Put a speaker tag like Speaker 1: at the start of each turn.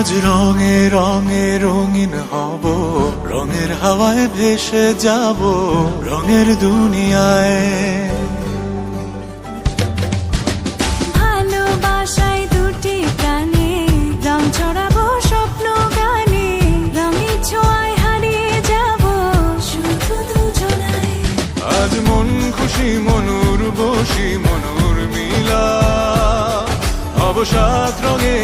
Speaker 1: আজ রঙে রঙে রঙিন হব, রঙের হাওয়ায় ভেসে যাব রঙের দুনিয়ায়।
Speaker 2: ভালোবাসায় দুটি প্রাণে রং ছড়াবো স্বপ্ন গানে, রঙের ছোঁয়ায় হারিয়ে যাব শুধু দুজনায়।
Speaker 1: আজ মন খুশি মনুর বসি মনুর মিলা, অবসাদ রঙে